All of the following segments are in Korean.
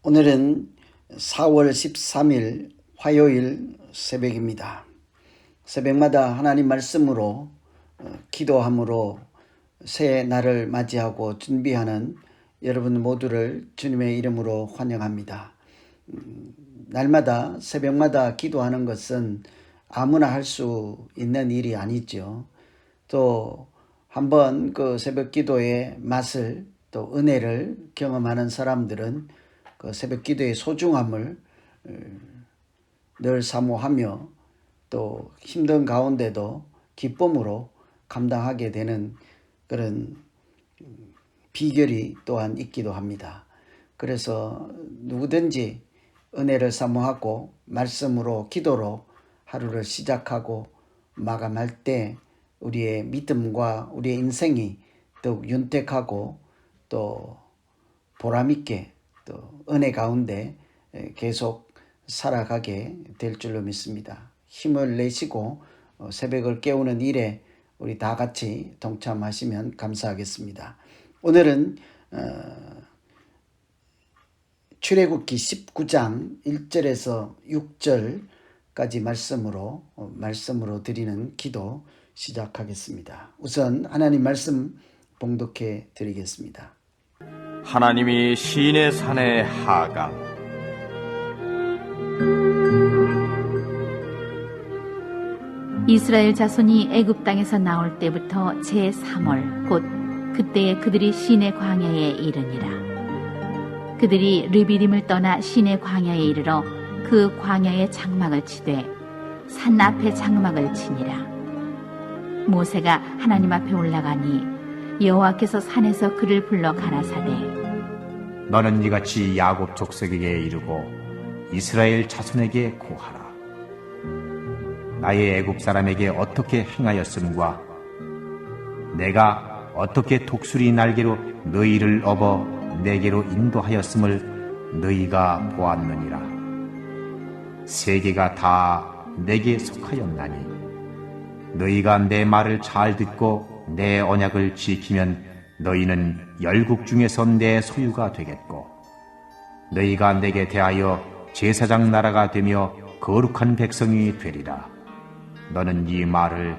오늘은 4월 13일 화요일 새벽입니다. 새벽마다 하나님 말씀으로 기도함으로 새 날을 맞이하고 준비하는 여러분 모두를 주님의 이름으로 환영합니다. 날마다 새벽마다 기도하는 것은 아무나 할 수 있는 일이 아니죠. 또 한번 그 새벽 기도의 맛을 또 은혜를 경험하는 사람들은 그 새벽 기도의 소중함을 늘 사모하며 또 힘든 가운데도 기쁨으로 감당하게 되는 그런 비결이 또한 있기도 합니다. 그래서 누구든지 은혜를 사모하고 말씀으로 기도로 하루를 시작하고 마감할 때 우리의 믿음과 우리의 인생이 더욱 윤택하고 또 보람있게 또 은혜 가운데 계속 살아가게 될 줄로 믿습니다. 힘을 내시고 새벽을 깨우는 일에 우리 다 같이 동참하시면 감사하겠습니다. 오늘은 출애굽기 19장 1절에서 6절까지 말씀으로 드리는 기도 시작하겠습니다. 우선 하나님 말씀 봉독해 드리겠습니다. 하나님이 시인의 산에 하강. 이스라엘 자손이 애굽 땅에서 나올 때부터 제3월 곧 그때에 그들이 시내 광야에 이르니라. 그들이 르비딤을 떠나 시내 광야에 이르러 그 광야에 장막을 치되 산 앞에 장막을 치니라. 모세가 하나님 앞에 올라가니 여호와께서 산에서 그를 불러 가라사대 너는 이같이 야곱 족속에게 이르고 이스라엘 자손에게 고하라. 나의 애굽 사람에게 어떻게 행하였음과 내가 어떻게 독수리 날개로 너희를 업어 내게로 인도하였음을 너희가 보았느니라. 세계가 다 내게 속하였나니 너희가 내 말을 잘 듣고 내 언약을 지키면 너희는 열국 중에서 내 소유가 되겠고 너희가 내게 대하여 제사장 나라가 되며 거룩한 백성이 되리라. 너는 이 말을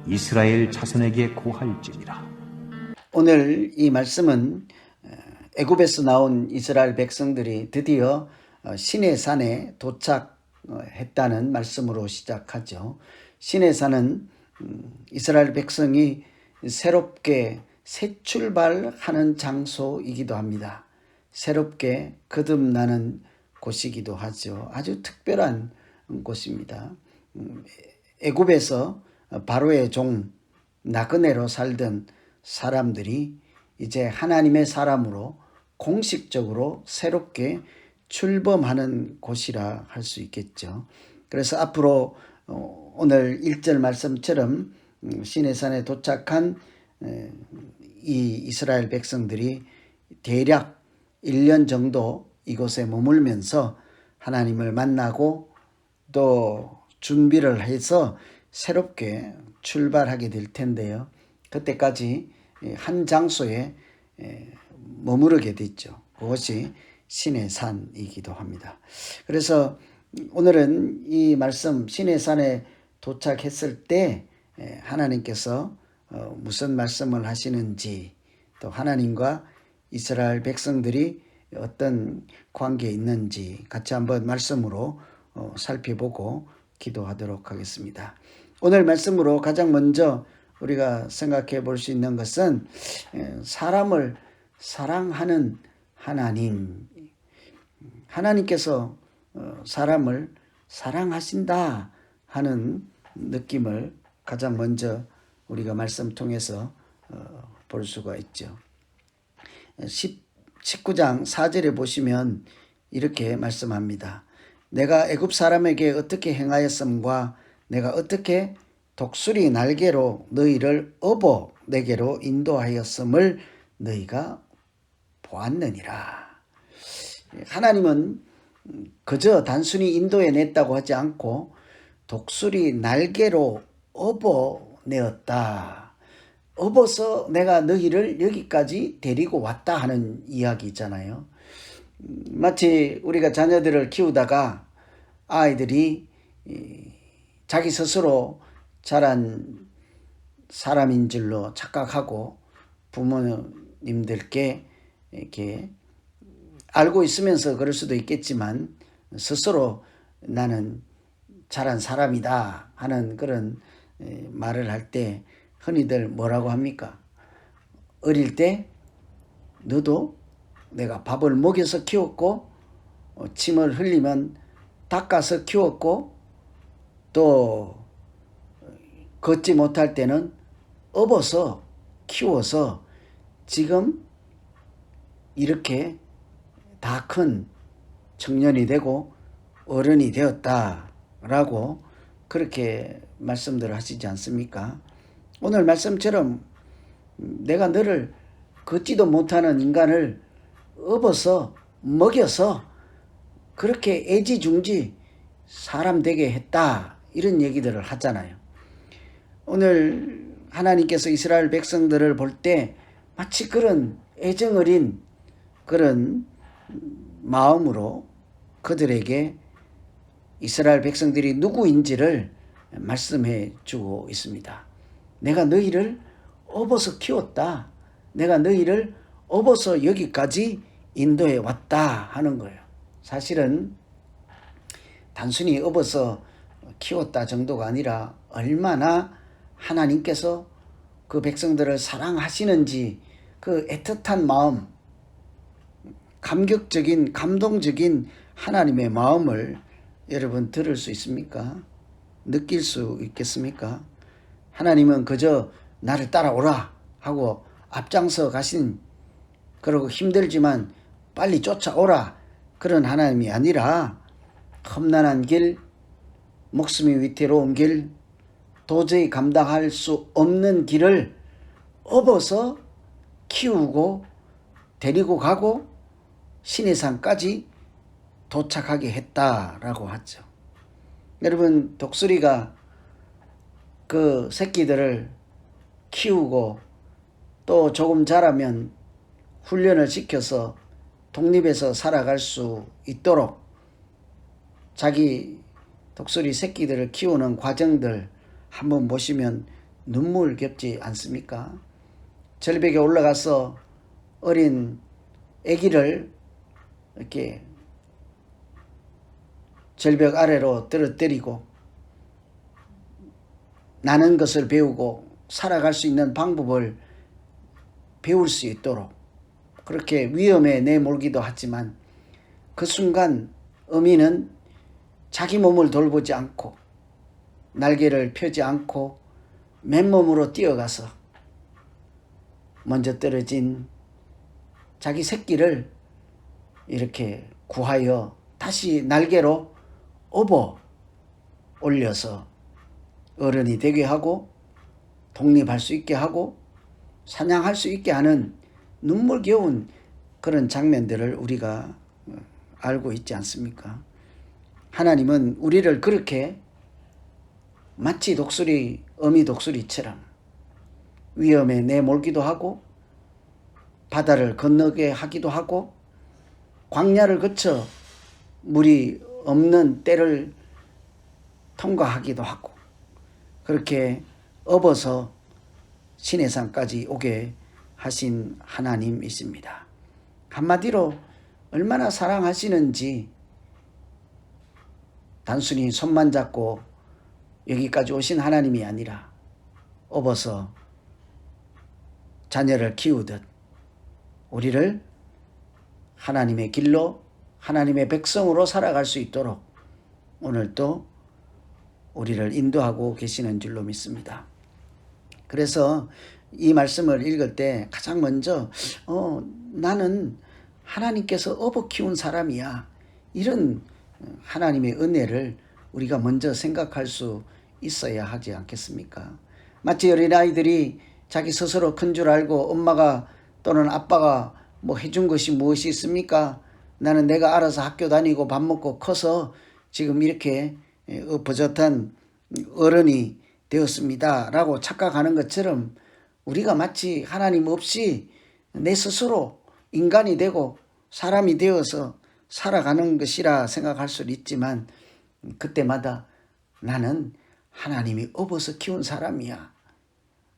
이스라엘 자손에게 고할지니라. 오늘 이 말씀은 애굽에서 나온 이스라엘 백성들이 드디어 시내산에 도착했다는 말씀으로 시작하죠. 시내산은 이스라엘 백성이 새롭게 새 출발하는 장소이기도 합니다. 새롭게 거듭나는 곳이기도 하죠. 아주 특별한 곳입니다. 애굽에서 바로의 종 나그네로 살던 사람들이 이제 하나님의 사람으로 공식적으로 새롭게 출범하는 곳이라 할 수 있겠죠. 그래서 앞으로 오늘 1절 말씀처럼 시내산에 도착한 이 이스라엘 백성들이 대략 1년 정도 이곳에 머물면서 하나님을 만나고 또 준비를 해서 새롭게 출발하게 될 텐데요. 그때까지 한 장소에 머무르게 됐죠. 그것이 시내산이기도 합니다. 그래서 오늘은 이 말씀 시내산에 도착했을 때 하나님께서 무슨 말씀을 하시는지 또 하나님과 이스라엘 백성들이 어떤 관계에 있는지 같이 한번 말씀으로 살펴보고 기도하도록 하겠습니다. 오늘 말씀으로 가장 먼저 우리가 생각해 볼 수 있는 것은 사람을 사랑하는 하나님, 하나님께서 사람을 사랑하신다 하는 느낌을 가장 먼저 우리가 말씀 통해서 볼 수가 있죠. 19장 4절에 보시면 이렇게 말씀합니다. 내가 애굽 사람에게 어떻게 행하였음과 내가 어떻게 독수리 날개로 너희를 업어 내게로 인도하였음을 너희가 보았느니라. 하나님은 그저 단순히 인도해냈다고 하지 않고 독수리 날개로 업어내었다. 업어서 내가 너희를 여기까지 데리고 왔다 하는 이야기 있잖아요. 마치 우리가 자녀들을 키우다가 아이들이 자기 스스로 자란 사람인 줄로 착각하고 부모님들께 이렇게 알고 있으면서 그럴 수도 있겠지만 스스로 나는 자란 사람이다 하는 그런 말을 할 때 흔히들 뭐라고 합니까? 어릴 때 너도 내가 밥을 먹여서 키웠고 침을 흘리면 닦아서 키웠고 또 걷지 못할 때는 업어서 키워서 지금 이렇게 다 큰 청년이 되고 어른이 되었다라고 그렇게 말씀들을 하시지 않습니까? 오늘 말씀처럼 내가 너를 걷지도 못하는 인간을 업어서 먹여서 그렇게 애지중지 사람 되게 했다 이런 얘기들을 하잖아요. 오늘 하나님께서 이스라엘 백성들을 볼 때 마치 그런 애정 어린 그런 마음으로 그들에게 이스라엘 백성들이 누구인지를 말씀해 주고 있습니다. 내가 너희를 업어서 키웠다. 내가 너희를 업어서 여기까지 인도해 왔다 하는 거예요. 사실은 단순히 업어서 키웠다 정도가 아니라 얼마나 하나님께서 그 백성들을 사랑하시는지 그 애틋한 마음, 감격적인 감동적인 하나님의 마음을 여러분 들을 수 있습니까? 느낄 수 있겠습니까? 하나님은 그저 나를 따라오라 하고 앞장서 가신 그러고 힘들지만 빨리 쫓아오라 그런 하나님이 아니라 험난한 길, 목숨이 위태로운 길, 도저히 감당할 수 없는 길을 업어서 키우고 데리고 가고 시내산까지 도착하게 했다라고 하죠. 여러분, 독수리가 그 새끼들을 키우고 또 조금 자라면 훈련을 시켜서 독립해서 살아갈 수 있도록 자기 독수리 새끼들을 키우는 과정들 한번 보시면 눈물 겹지 않습니까? 절벽에 올라가서 어린 아기를 이렇게 절벽 아래로 떨어뜨리고 나는 것을 배우고 살아갈 수 있는 방법을 배울 수 있도록 그렇게 위험에 내몰기도 하지만 그 순간 어미는 자기 몸을 돌보지 않고 날개를 펴지 않고 맨몸으로 뛰어가서 먼저 떨어진 자기 새끼를 이렇게 구하여 다시 날개로 업어 올려서 어른이 되게 하고 독립할 수 있게 하고 사냥할 수 있게 하는 눈물겨운 그런 장면들을 우리가 알고 있지 않습니까? 하나님은 우리를 그렇게 마치 독수리, 어미 독수리처럼 위험에 내몰기도 하고 바다를 건너게 하기도 하고 광야를 거쳐 물이 없는 때를 통과하기도 하고 그렇게 업어서 시내산까지 오게 하신 하나님이십니다. 한마디로 얼마나 사랑하시는지 단순히 손만 잡고 여기까지 오신 하나님이 아니라 업어서 자녀를 키우듯 우리를 하나님의 길로 하나님의 백성으로 살아갈 수 있도록 오늘도 우리를 인도하고 계시는 줄로 믿습니다. 그래서 이 말씀을 읽을 때 가장 먼저 나는 하나님께서 업어 키운 사람이야. 이런 하나님의 은혜를 우리가 먼저 생각할 수 있어야 하지 않겠습니까? 마치 어린아이들이 자기 스스로 큰 줄 알고 엄마가 또는 아빠가 뭐 해준 것이 무엇이 있습니까? 나는 내가 알아서 학교 다니고 밥 먹고 커서 지금 이렇게 버젓한 어른이 되었습니다 라고 착각하는 것처럼 우리가 마치 하나님 없이 내 스스로 인간이 되고 사람이 되어서 살아가는 것이라 생각할 수는 있지만 그때마다 나는 하나님이 업어서 키운 사람이야.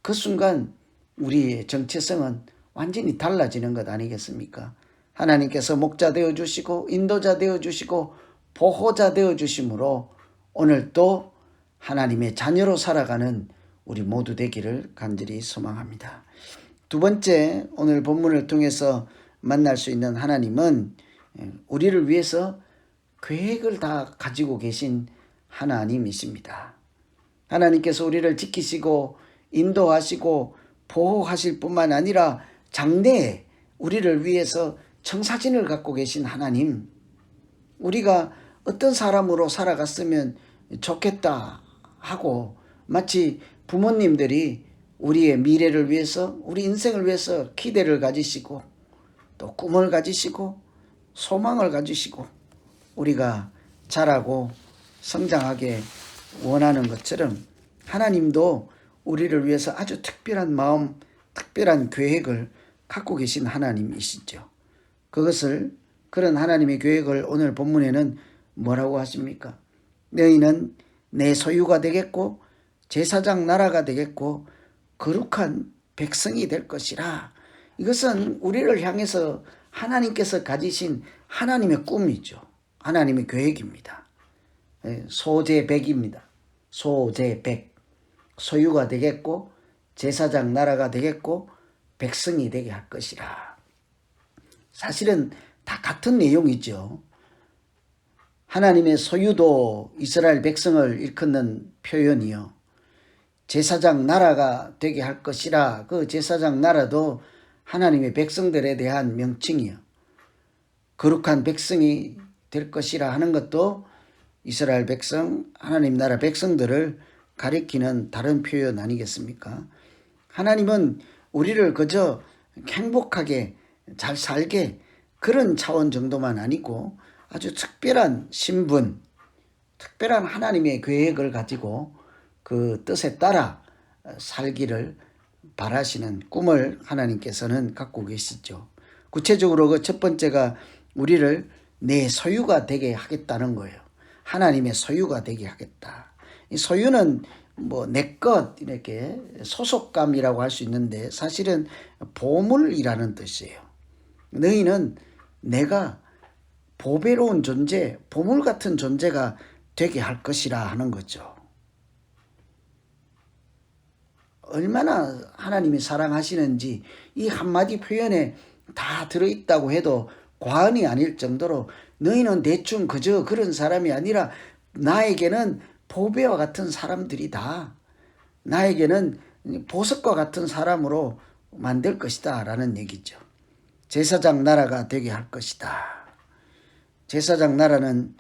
그 순간 우리의 정체성은 완전히 달라지는 것 아니겠습니까? 하나님께서 목자 되어주시고 인도자 되어주시고 보호자 되어주심으로 오늘 또 하나님의 자녀로 살아가는 우리 모두 되기를 간절히 소망합니다. 두 번째, 오늘 본문을 통해서 만날 수 있는 하나님은 우리를 위해서 계획을 다 가지고 계신 하나님이십니다. 하나님께서 우리를 지키시고 인도하시고 보호하실 뿐만 아니라 장래에 우리를 위해서 청사진을 갖고 계신 하나님, 우리가 어떤 사람으로 살아갔으면 좋겠다 하고 마치 부모님들이 우리의 미래를 위해서, 우리 인생을 위해서 기대를 가지시고 또 꿈을 가지시고 소망을 가지시고 우리가 자라고 성장하게 원하는 것처럼 하나님도 우리를 위해서 아주 특별한 마음, 특별한 계획을 갖고 계신 하나님이시죠. 그런 하나님의 계획을 오늘 본문에는 뭐라고 하십니까? 너희는 내 소유가 되겠고 제사장 나라가 되겠고 거룩한 백성이 될 것이라. 이것은 우리를 향해서 하나님께서 가지신 하나님의 꿈이죠. 하나님의 계획입니다. 소제백입니다. 소제백. 소유가 되겠고 제사장 나라가 되겠고 백성이 되게 할 것이라. 사실은 다 같은 내용이죠. 하나님의 소유도 이스라엘 백성을 일컫는 표현이요. 제사장 나라가 되게 할 것이라. 그 제사장 나라도 하나님의 백성들에 대한 명칭이요. 거룩한 백성이 될 것이라 하는 것도 이스라엘 백성, 하나님 나라 백성들을 가리키는 다른 표현 아니겠습니까? 하나님은 우리를 그저 행복하게 잘 살게 그런 차원 정도만 아니고 아주 특별한 신분, 특별한 하나님의 계획을 가지고 그 뜻에 따라 살기를 바라시는 꿈을 하나님께서는 갖고 계시죠. 구체적으로 그 첫 번째가 우리를 내 소유가 되게 하겠다는 거예요. 하나님의 소유가 되게 하겠다. 이 소유는 뭐 내 것 이렇게 소속감이라고 할 수 있는데 사실은 보물이라는 뜻이에요. 너희는 내가 보배로운 존재, 보물 같은 존재가 되게 할 것이라 하는 거죠. 얼마나 하나님이 사랑하시는지 이 한마디 표현에 다 들어있다고 해도 과언이 아닐 정도로 너희는 대충 그저 그런 사람이 아니라 나에게는 보배와 같은 사람들이다. 나에게는 보석과 같은 사람으로 만들 것이다 라는 얘기죠. 제사장 나라가 되게 할 것이다. 제사장 나라는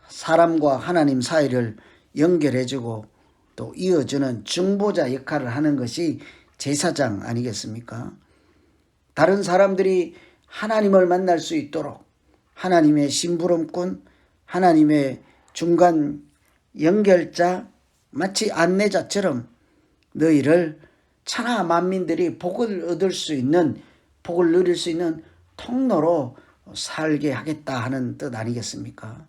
사람과 하나님 사이를 연결해주고 또 이어주는 중보자 역할을 하는 것이 제사장 아니겠습니까? 다른 사람들이 하나님을 만날 수 있도록 하나님의 심부름꾼, 하나님의 중간 연결자, 마치 안내자처럼 너희를 천하 만민들이 복을 얻을 수 있는, 복을 누릴 수 있는 통로로 살게 하겠다 하는 뜻 아니겠습니까?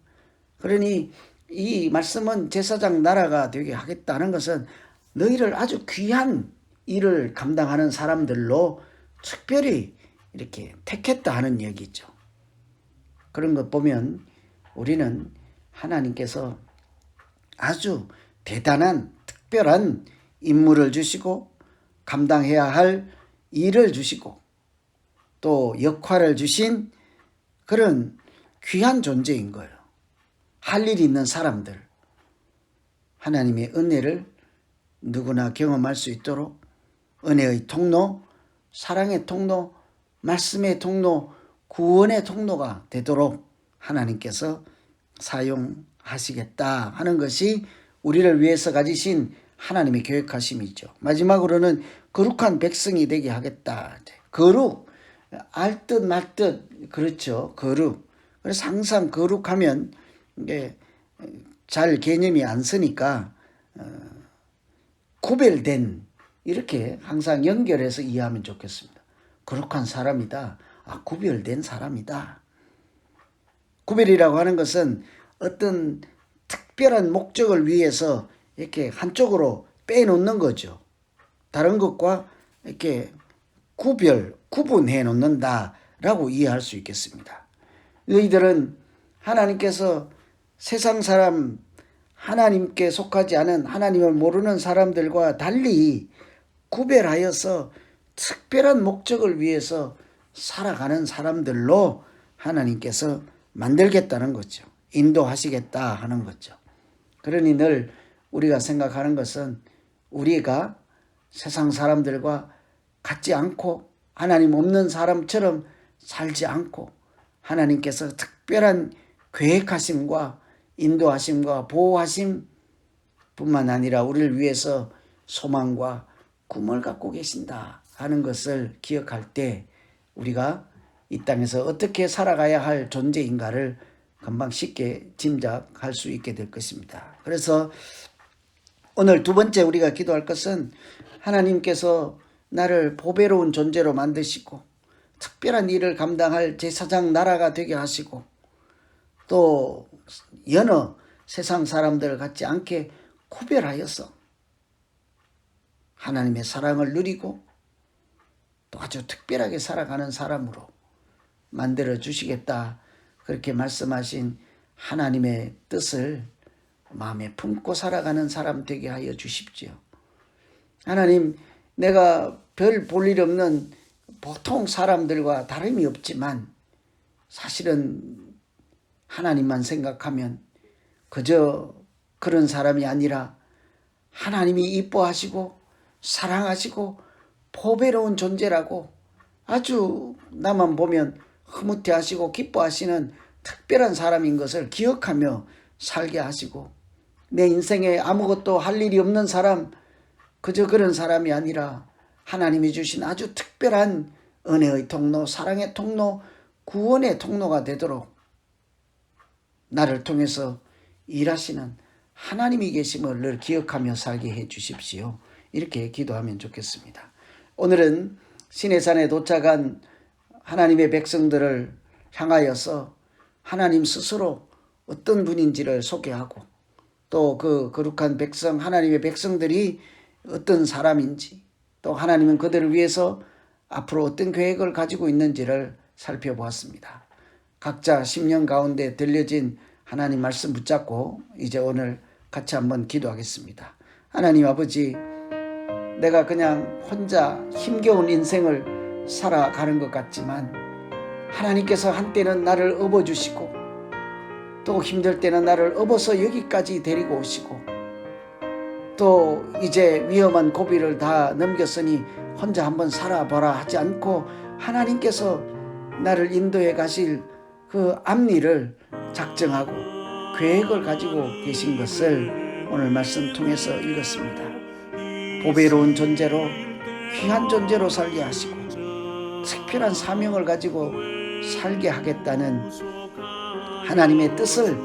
그러니 이 말씀은 제사장 나라가 되게 하겠다는 것은 너희를 아주 귀한 일을 감당하는 사람들로 특별히 이렇게 택했다 하는 얘기죠. 그런 것 보면 우리는 하나님께서 아주 대단한 특별한 임무를 주시고 감당해야 할 일을 주시고 또 역할을 주신 그런 귀한 존재인 거예요. 할 일이 있는 사람들, 하나님의 은혜를 누구나 경험할 수 있도록 은혜의 통로, 사랑의 통로, 말씀의 통로, 구원의 통로가 되도록 하나님께서 사용하시겠다 하는 것이 우리를 위해서 가지신 하나님의 계획하심이죠. 마지막으로는 거룩한 백성이 되게 하겠다. 거룩, 알 듯 말 듯, 그렇죠. 거룩. 그래서 항상 거룩하면 이게 잘 개념이 안 서니까 구별된 이렇게 항상 연결해서 이해하면 좋겠습니다. 거룩한 사람이다. 구별된 사람이다. 구별이라고 하는 것은 어떤 특별한 목적을 위해서 이렇게 한쪽으로 빼놓는 거죠. 다른 것과 이렇게 구분해 놓는다라고 이해할 수 있겠습니다. 너희들은 하나님께서 세상 사람, 하나님께 속하지 않은 하나님을 모르는 사람들과 달리 구별하여서 특별한 목적을 위해서 살아가는 사람들로 하나님께서 만들겠다는 거죠. 인도하시겠다 하는 거죠. 그러니 늘 우리가 생각하는 것은 우리가 세상 사람들과 같지 않고 하나님 없는 사람처럼 살지 않고 하나님께서 특별한 계획하심과 인도하심과 보호하심 뿐만 아니라 우리를 위해서 소망과 꿈을 갖고 계신다 하는 것을 기억할 때 우리가 이 땅에서 어떻게 살아가야 할 존재인가를 금방 쉽게 짐작할 수 있게 될 것입니다. 그래서 오늘 두 번째 우리가 기도할 것은 하나님께서 나를 보배로운 존재로 만드시고 특별한 일을 감당할 제사장 나라가 되게 하시고 또 여느 세상 사람들 같지 않게 구별하여서 하나님의 사랑을 누리고 또 아주 특별하게 살아가는 사람으로 만들어 주시겠다. 그렇게 말씀하신 하나님의 뜻을 마음에 품고 살아가는 사람 되게 하여 주십시오. 하나님, 내가 별 볼 일 없는 보통 사람들과 다름이 없지만 사실은 하나님만 생각하면 그저 그런 사람이 아니라 하나님이 이뻐하시고 사랑하시고 보배로운 존재라고 아주 나만 보면 흐뭇해하시고 기뻐하시는 특별한 사람인 것을 기억하며 살게 하시고 내 인생에 아무것도 할 일이 없는 사람, 그저 그런 사람이 아니라 하나님이 주신 아주 특별한 은혜의 통로, 사랑의 통로, 구원의 통로가 되도록 나를 통해서 일하시는 하나님이 계심을 늘 기억하며 살게 해 주십시오. 이렇게 기도하면 좋겠습니다. 오늘은 시내산에 도착한 하나님의 백성들을 향하여서 하나님 스스로 어떤 분인지를 소개하고 또 그 거룩한 백성, 하나님의 백성들이 어떤 사람인지 또 하나님은 그들을 위해서 앞으로 어떤 계획을 가지고 있는지를 살펴보았습니다. 각자 10년 가운데 들려진 하나님 말씀 붙잡고 이제 오늘 같이 한번 기도하겠습니다. 하나님 아버지, 내가 그냥 혼자 힘겨운 인생을 살아가는 것 같지만 하나님께서 한때는 나를 업어주시고 또 힘들 때는 나를 업어서 여기까지 데리고 오시고 또 이제 위험한 고비를 다 넘겼으니 혼자 한번 살아봐라 하지 않고 하나님께서 나를 인도해 가실 그 앞일을 작정하고 계획을 가지고 계신 것을 오늘 말씀 통해서 읽었습니다. 보배로운 존재로 귀한 존재로 살게 하시고 특별한 사명을 가지고 살게 하겠다는 하나님의 뜻을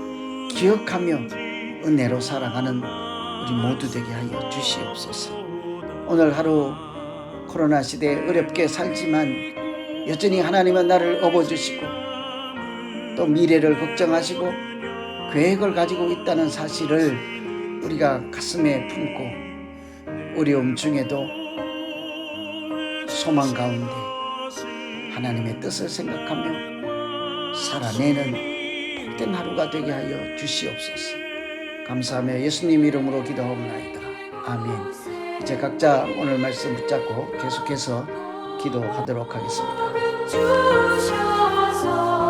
기억하며 은혜로 살아가는 우리 모두 되게 하여 주시옵소서. 오늘 하루 코로나 시대에 어렵게 살지만 여전히 하나님은 나를 업어주시고 또 미래를 걱정하시고 계획을 가지고 있다는 사실을 우리가 가슴에 품고 어려움 중에도 소망 가운데 하나님의 뜻을 생각하며 살아내는 복된 하루가 되게 하여 주시옵소서. 감사하며 예수님 이름으로 기도하옵나이다. 아멘. 이제 각자 오늘 말씀 붙잡고 계속해서 기도하도록 하겠습니다. 주셔서